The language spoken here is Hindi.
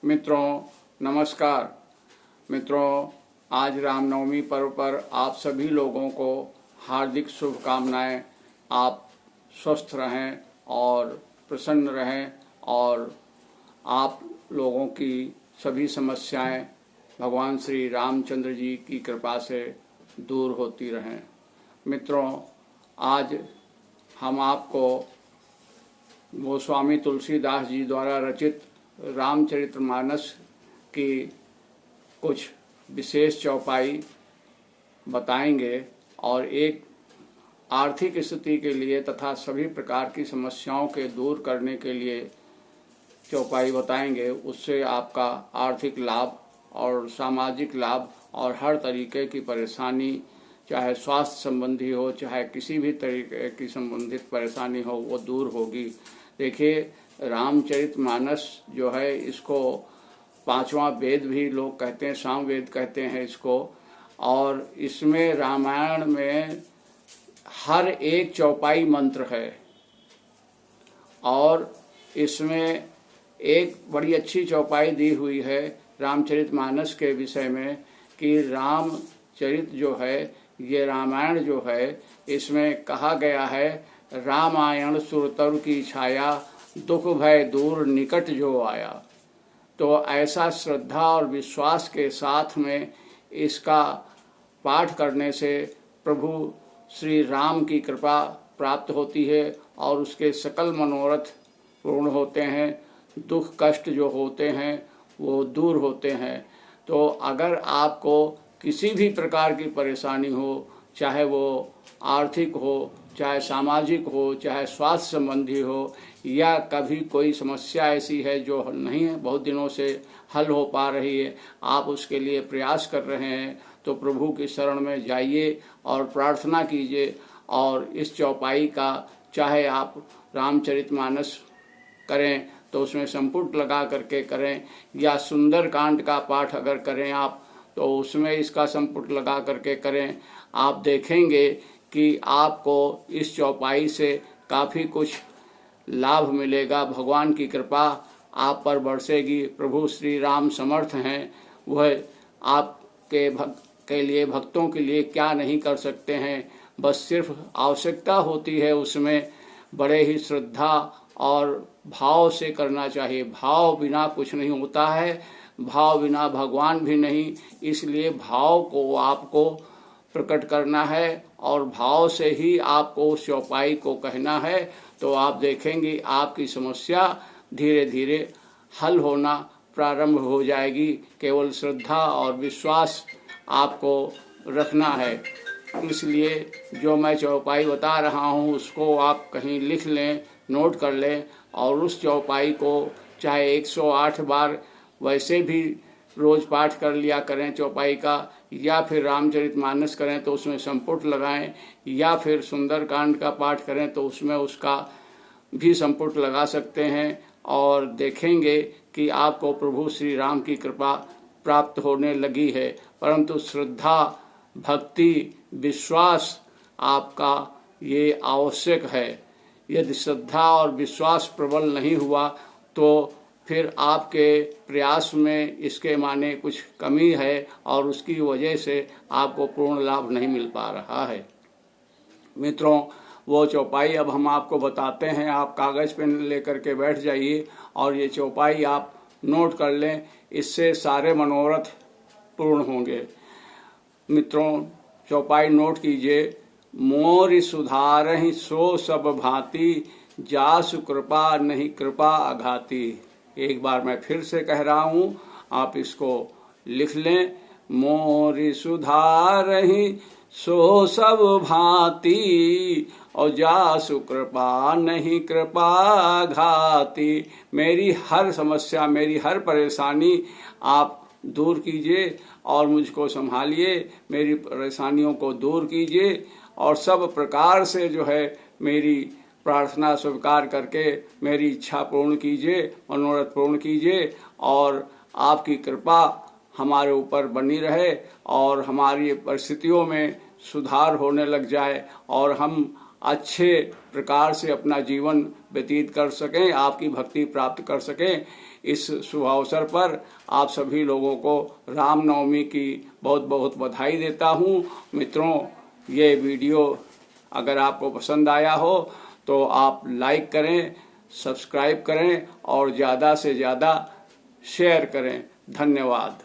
मित्रों नमस्कार। मित्रों, आज रामनवमी पर्व पर आप सभी लोगों को हार्दिक शुभकामनाएं। आप स्वस्थ रहें और प्रसन्न रहें और आप लोगों की सभी समस्याएं भगवान श्री रामचंद्र जी की कृपा से दूर होती रहें। मित्रों, आज हम आपको गोस्वामी तुलसीदास जी द्वारा रचित रामचरितमानस की कुछ विशेष चौपाई बताएंगे और एक आर्थिक स्थिति के लिए तथा सभी प्रकार की समस्याओं के दूर करने के लिए चौपाई बताएंगे। उससे आपका आर्थिक लाभ और सामाजिक लाभ और हर तरीके की परेशानी, चाहे स्वास्थ्य संबंधी हो चाहे किसी भी तरीके की संबंधित परेशानी हो, वो दूर होगी। देखिए, रामचरितमानस जो है, इसको पांचवा वेद भी लोग कहते हैं, सामवेद कहते हैं इसको। और इसमें रामायण में हर एक चौपाई मंत्र है और इसमें एक बड़ी अच्छी चौपाई दी हुई है रामचरितमानस के विषय में कि रामचरित जो है, ये रामायण जो है, इसमें कहा गया है रामायण सुरतरु की छाया, दुख भय दूर निकट जो आया। तो ऐसा श्रद्धा और विश्वास के साथ में इसका पाठ करने से प्रभु श्री राम की कृपा प्राप्त होती है और उसके सकल मनोरथ पूर्ण होते हैं, दुख कष्ट जो होते हैं वो दूर होते हैं। तो अगर आपको किसी भी प्रकार की परेशानी हो, चाहे वो आर्थिक हो, चाहे सामाजिक हो, चाहे स्वास्थ्य संबंधी हो, या कभी कोई समस्या ऐसी है जो नहीं है, बहुत दिनों से हल हो पा रही है, आप उसके लिए प्रयास कर रहे हैं, तो प्रभु की शरण में जाइए और प्रार्थना कीजिए। और इस चौपाई का चाहे आप रामचरितमानस करें तो उसमें संपुट लगा करके करें, या सुंदर कांड का पाठ अगर करें आप तो उसमें इसका संपुट लगा करके करें। आप देखेंगे कि आपको इस चौपाई से काफ़ी कुछ लाभ मिलेगा। भगवान की कृपा आप पर बरसेगी। प्रभु श्री राम समर्थ हैं, वह आपके के लिए, भक्तों के लिए क्या नहीं कर सकते हैं। बस सिर्फ आवश्यकता होती है उसमें बड़े ही श्रद्धा और भाव से करना चाहिए। भाव बिना कुछ नहीं होता है, भाव बिना भगवान भी नहीं। इसलिए भाव को आपको प्रकट करना है और भाव से ही आपको उस चौपाई को कहना है। तो आप देखेंगे आपकी समस्या धीरे धीरे हल होना प्रारंभ हो जाएगी। केवल श्रद्धा और विश्वास आपको रखना है। इसलिए जो मैं चौपाई बता रहा हूँ उसको आप कहीं लिख लें, नोट कर लें और उस चौपाई को चाहे 108 बार वैसे भी रोज पाठ कर लिया करें चौपाई का, या फिर रामचरितमानस करें तो उसमें संपुट लगाएं, या फिर सुंदरकांड का पाठ करें तो उसमें उसका भी संपुट लगा सकते हैं। और देखेंगे कि आपको प्रभु श्री राम की कृपा प्राप्त होने लगी है। परंतु श्रद्धा, भक्ति, विश्वास आपका ये आवश्यक है। यदि श्रद्धा और विश्वास प्रबल नहीं हुआ तो फिर आपके प्रयास में इसके माने कुछ कमी है और उसकी वजह से आपको पूर्ण लाभ नहीं मिल पा रहा है। मित्रों, वो चौपाई अब हम आपको बताते हैं। आप कागज़ पेन लेकर के बैठ जाइए और ये चौपाई आप नोट कर लें, इससे सारे मनोरथ पूर्ण होंगे। मित्रों, चौपाई नोट कीजिए। मोर सुधारहि सो सब भांति, जासु कृपा नहीं कृपा अघाती। एक बार मैं फिर से कह रहा हूँ, आप इसको लिख लें। मोर सुधारहि सो सब भांति, और जासु कृपा नहीं कृपा घाती। मेरी हर समस्या, मेरी हर परेशानी आप दूर कीजिए और मुझको संभालिए, मेरी परेशानियों को दूर कीजिए और सब प्रकार से जो है मेरी प्रार्थना स्वीकार करके मेरी इच्छा पूर्ण कीजिए, मनोरथ पूर्ण कीजिए और आपकी कृपा हमारे ऊपर बनी रहे और हमारी परिस्थितियों में सुधार होने लग जाए और हम अच्छे प्रकार से अपना जीवन व्यतीत कर सकें, आपकी भक्ति प्राप्त कर सकें। इस शुभ अवसर पर आप सभी लोगों को रामनवमी की बहुत बहुत बधाई देता हूँ। मित्रों, ये वीडियो अगर आपको पसंद आया हो तो आप लाइक करें, सब्सक्राइब करें और ज़्यादा से ज़्यादा शेयर करें। धन्यवाद।